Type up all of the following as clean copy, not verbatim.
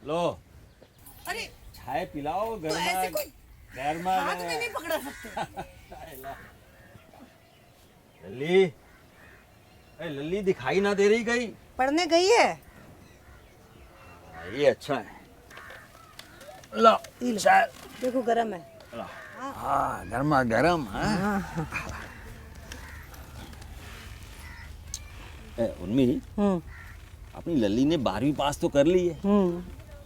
लो अरे चाय पिलाओ तो ऐसे कोई गर्मा हाथ में नहीं पकड़ा सकते। लल्ली, अरे लल्ली दिखाई ना दे रही कहीं। पढ़ने गई है। ये अच्छा है। लो पी लो। चाय। देखो गरम है। लो। हाँ गर्मा गर्म। उर्मी, अपनी लल्ली ने 12वीं पास तो कर ली है,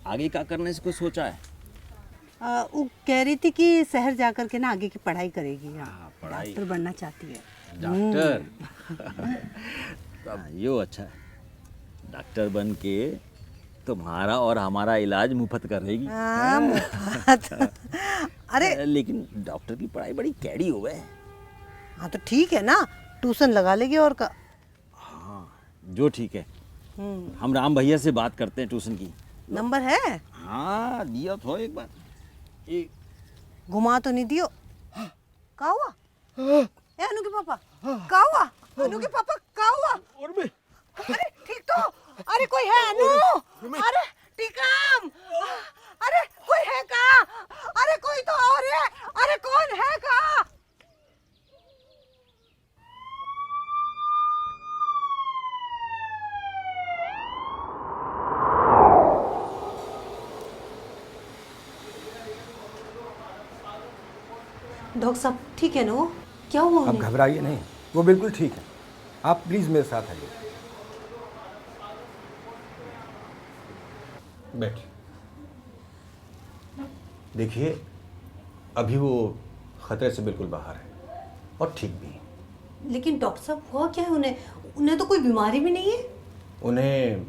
आगे क्या करने से कुछ सोचा है? वो कह रही थी कि शहर जाकर के ना आगे की पढ़ाई करेगी। हाँ, पढ़ाई। डॉक्टर बनना चाहती है। डॉक्टर? यो अच्छा है, डॉक्टर बन के तुम्हारा और हमारा इलाज मुफ्त करेगी। हाँ, मुफ्त। अरे लेकिन डॉक्टर की पढ़ाई बड़ी कैडी हो गए। हाँ तो ठीक है ना, ट्यूशन लगा लेगी और का। हाँ जो ठीक है, हम राम भैया से बात करते हैं ट्यूशन की। नंबर है? हाँ दिया तो एक बार। एक घुमा तो नहीं दियो। का हुआ? ए अनु के पापा, का हुआ? अनु के पापा का हुआ? अरे ठीक तो, अरे कोई है अनु? अरे टीकम, अरे कोई है का? अरे कोई तो और है, अरे कौन है का? डॉक्टर साहब ठीक है ना वो? क्या हुआ आप उन्हें? घबराइए नहीं, वो बिल्कुल ठीक है। आप प्लीज़ मेरे साथ आइए। बैठिए। देखिए, अभी वो खतरे से बिल्कुल बाहर है और ठीक भी है। लेकिन डॉक्टर साहब हुआ क्या है उन्हें? उन्हें तो कोई बीमारी भी नहीं है। उन्हें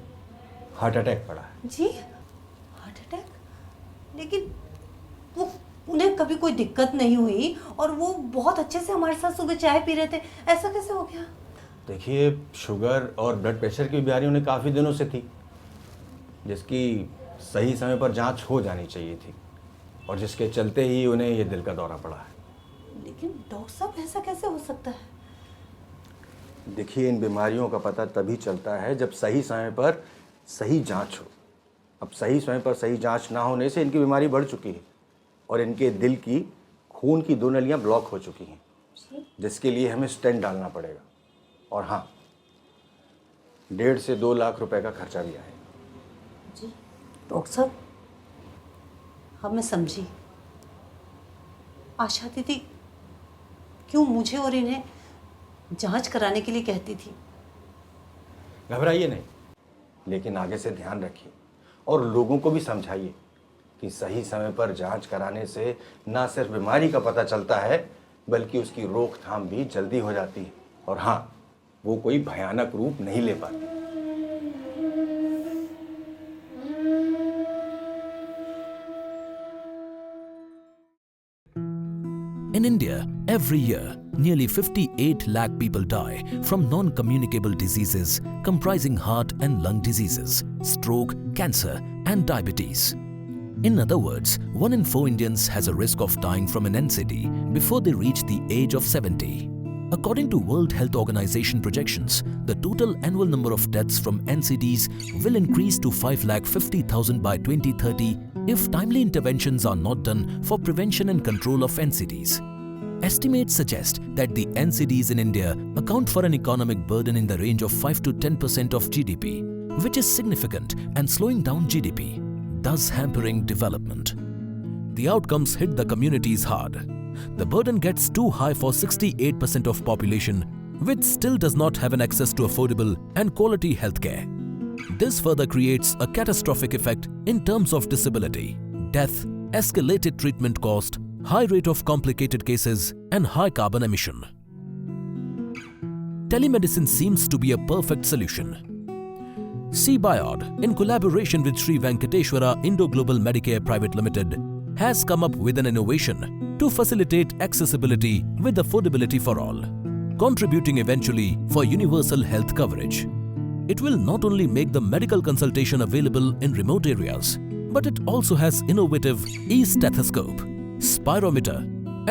हार्ट अटैक पड़ा है। जी हार्ट अटैक? लेकिन वो उन्हें कभी कोई दिक्कत नहीं हुई और वो बहुत अच्छे से हमारे साथ सुबह चाय पी रहे थे, ऐसा कैसे हो गया? देखिए, शुगर और ब्लड प्रेशर की बीमारी उन्हें काफ़ी दिनों से थी, जिसकी सही समय पर जांच हो जानी चाहिए थी और जिसके चलते ही उन्हें ये दिल का दौरा पड़ा है। लेकिन डॉक्टर साहब ऐसा कैसे हो सकता है? देखिए, इन बीमारियों का पता तभी चलता है जब सही समय पर सही जांच हो। अब सही समय पर सही जांच ना होने से इनकी बीमारी बढ़ चुकी है और इनके दिल की खून की 2 नलियां ब्लॉक हो चुकी हैं, जिसके लिए हमें स्टेंट डालना पड़ेगा। और हाँ, 1.5 से 2 लाख रुपए का खर्चा भी आएगा। जी डॉक्टर साहब, अब मैं समझी। आशा दीदी क्यों मुझे और इन्हें जांच कराने के लिए कहती थी। घबराइए नहीं, लेकिन आगे से ध्यान रखिए और लोगों को भी समझाइए कि सही समय पर जांच कराने से ना सिर्फ बीमारी का पता चलता है, बल्कि उसकी रोकथाम भी जल्दी हो जाती है। और हाँ, वो कोई भयानक रूप नहीं ले पाती। In India, every year, nearly 58 lakh people die from non-communicable diseases comprising heart and lung diseases, stroke, cancer, and diabetes. In other words, 1 in 4 Indians has a risk of dying from an NCD before they reach the age of 70. According to World Health Organization projections, the total annual number of deaths from NCDs will increase to 5,50,000 by 2030 if timely interventions are not done for prevention and control of NCDs. Estimates suggest that the NCDs in India account for an economic burden in the range of 5 to 10% of GDP, which is significant and slowing down GDP, thus hampering development. The outcomes hit the communities hard. The burden gets too high for 68% of population, which still does not have an access to affordable and quality healthcare. This further creates a catastrophic effect in terms of disability, death, escalated treatment cost, high rate of complicated cases, and high carbon emission. Telemedicine seems to be a perfect solution. CBIOD, in collaboration with Sri Venkateshwara Indo Global Medicare Private Limited, has come up with an innovation to facilitate accessibility with affordability for all, contributing eventually for universal health coverage. It will not only make the medical consultation available in remote areas, but it also has innovative e-stethoscope, spirometer,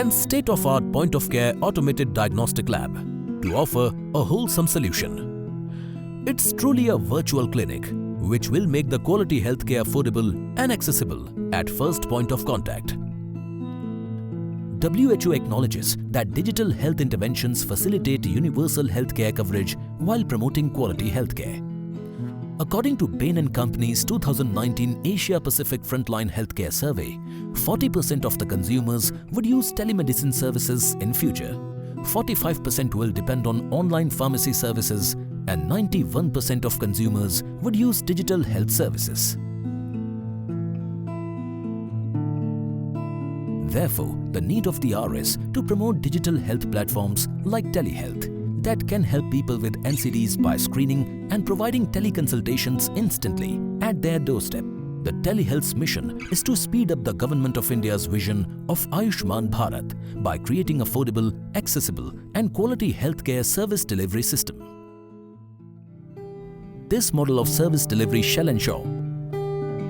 and state-of-art point-of-care automated diagnostic lab to offer a wholesome solution. It's truly a virtual clinic which will make the quality healthcare affordable and accessible at first point of contact. WHO acknowledges that digital health interventions facilitate universal healthcare coverage while promoting quality healthcare. According to Bain & Company's 2019 Asia Pacific Frontline Healthcare Survey, 40% of the consumers would use telemedicine services in future. 45% will depend on online pharmacy services and 91% of consumers would use digital health services. Therefore, the need of the hour is to promote digital health platforms like telehealth that can help people with NCDs by screening and providing teleconsultations instantly at their doorstep. The telehealth's mission is to speed up the Government of India's vision of Ayushman Bharat by creating affordable, accessible and quality healthcare service delivery system. This model of service delivery shall ensure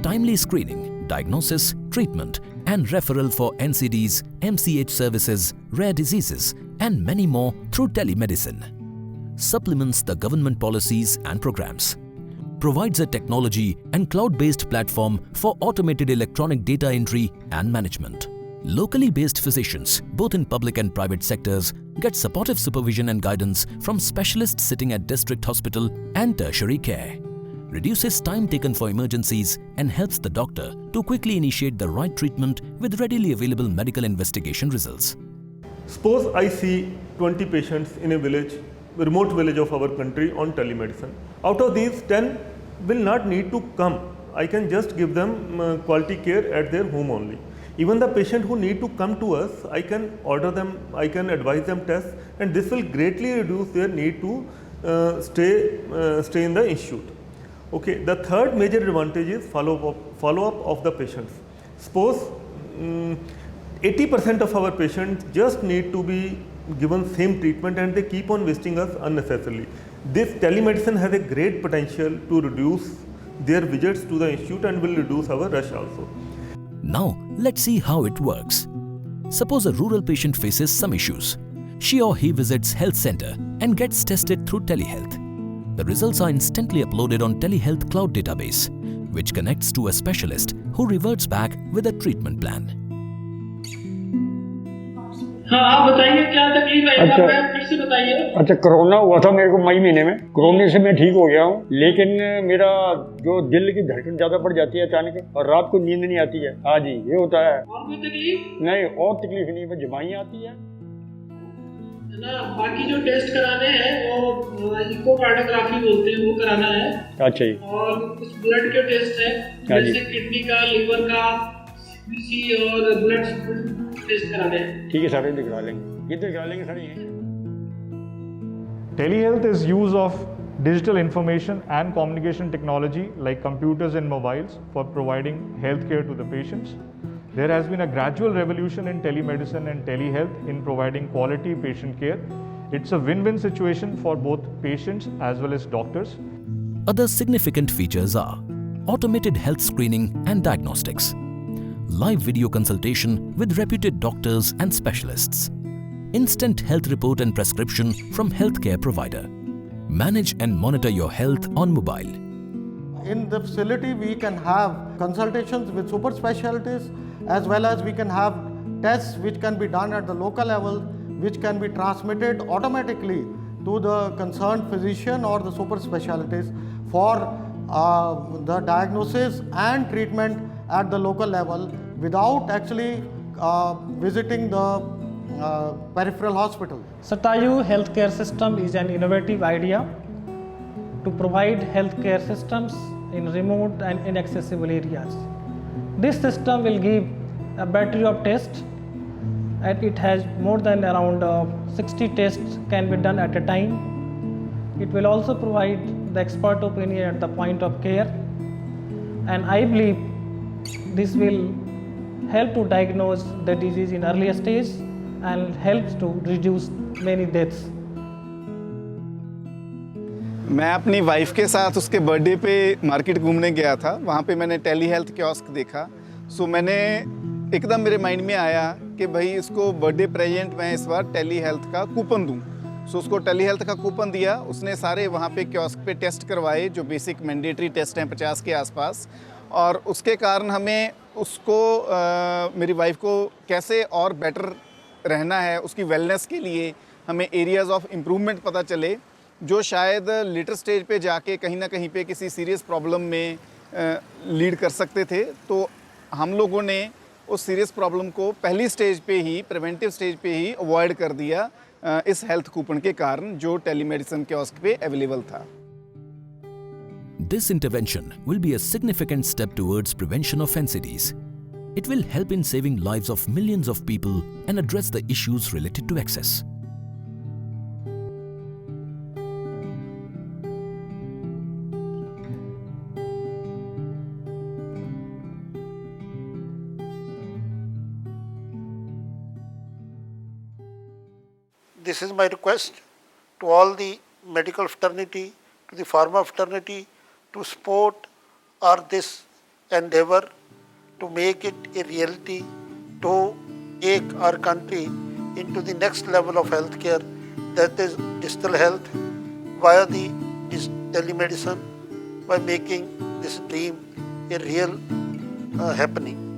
timely screening, diagnosis, treatment and referral for NCDs, MCH services, rare diseases and many more through telemedicine. Supplements the government policies and programs. Provides a technology and cloud-based platform for automated electronic data entry and management. Locally based physicians, both in public and private sectors, get supportive supervision and guidance from specialists sitting at district hospital and tertiary care. Reduces time taken for emergencies and helps the doctor to quickly initiate the right treatment with readily available medical investigation results. Suppose I see 20 patients in a village, remote village of our country on telemedicine. Out of these, 10 will not need to come. I can just give them quality care at their home only. Even the patient who need to come to us, I can order them, I can advise them tests, and this will greatly reduce their need to stay in the institute. Okay, the third major advantage is follow-up of the patients. Suppose 80% of our patients just need to be given same treatment and they keep on visiting us unnecessarily. This telemedicine has a great potential to reduce their visits to the institute and will reduce our rush also. Now, let's see how it works. Suppose a rural patient faces some issues. She or he visits health center and gets tested through telehealth. The results are instantly uploaded on telehealth cloud database, which connects to a specialist who reverts back with a treatment plan. हाँ आप बताइए क्या तकलीफ है? अच्छा, फिर से बताइए। अच्छा, कोरोना हुआ था मेरे को मई महीने में। कोरोना से मैं ठीक हो गया हूँ, लेकिन मेरा जो दिल की धड़कन ज्यादा बढ़ जाती है अचानक और रात को नींद नहीं आती है। हाँ जी, ये होता है। और कोई तकलीफ? नहीं, और तकलीफ नहीं, बस जमाई आती है ना। बाकी जो टेस्ट कराने हैं वो इकोकार्डियोग्राफी बोलते हैं, वो कराना है। अच्छा जी। और कुछ ब्लड के टेस्ट है, जैसे किडनी का, लिवर का, सीबीसी और ब्लड टेस्ट कराने हैं। ठीक है सर, ये दिखा लेंगे, ये दिखा लेंगे सर। ये Telehealth is use of digital information and communication technology like computers and mobiles for providing healthcare to the patients. There has been a gradual revolution in telemedicine and telehealth in providing quality patient care. It's a win-win situation for both patients as well as doctors. Other significant features are automated health screening and diagnostics, live video consultation with reputed doctors and specialists, instant health report and prescription from healthcare provider. Manage and monitor your health on mobile. In the facility, we can have consultations with super specialties, as well as we can have tests which can be done at the local level, which can be transmitted automatically to the concerned physician or the super specialties for the diagnosis and treatment at the local level without actually visiting the peripheral hospital. Satayu healthcare system is an innovative idea to provide healthcare systems in remote and inaccessible areas. This system will give a battery of tests, and it has more than around 60 tests can be done at a time. It will also provide the expert opinion at the point of care, and I believe this will help to diagnose the disease in earlier stage and helps to reduce many deaths. मैं अपनी wife के साथ उसके birthday पे market घूमने गया था। वहाँ पे मैंने टेली हेल्थ कियोस्क देखा। सो मैंने एकदम मेरे माइंड में आया कि भाई इसको बर्थडे प्रेजेंट मैं इस बार टेली हेल्थ का कूपन दूँ। सो उसको टेली हेल्थ का कूपन दिया, उसने सारे वहाँ पे कियोस्क पे टेस्ट करवाए जो बेसिक मैंडेटरी टेस्ट हैं 50 के आसपास, और उसके कारण हमें उसको मेरी वाइफ को कैसे और बेटर रहना है, उसकी वेलनेस के लिए हमें एरियाज़ ऑफ इम्प्रूवमेंट पता चले जो शायद लेटर स्टेज पे जाके कहीं ना कहीं पे किसी सीरियस प्रॉब्लम में लीड कर सकते थे। तो हम लोगों ने उस सीरियस प्रॉब्लम को पहली स्टेज पे ही, प्रिवेंटिव स्टेज पे ही अवॉइड कर दिया इस हेल्थ कूपन के कारण जो टेलीमेडिसिन कियोस्क पे अवेलेबल था। This intervention will be a significant step towards prevention of NCDs. It will help in saving lives of millions of people and address the issues related to access. This is my request to all the medical fraternity, to the pharma fraternity, to support this endeavor to make it a reality, to take our country into the next level of healthcare, that is digital health via the telemedicine, by making this dream a real happening.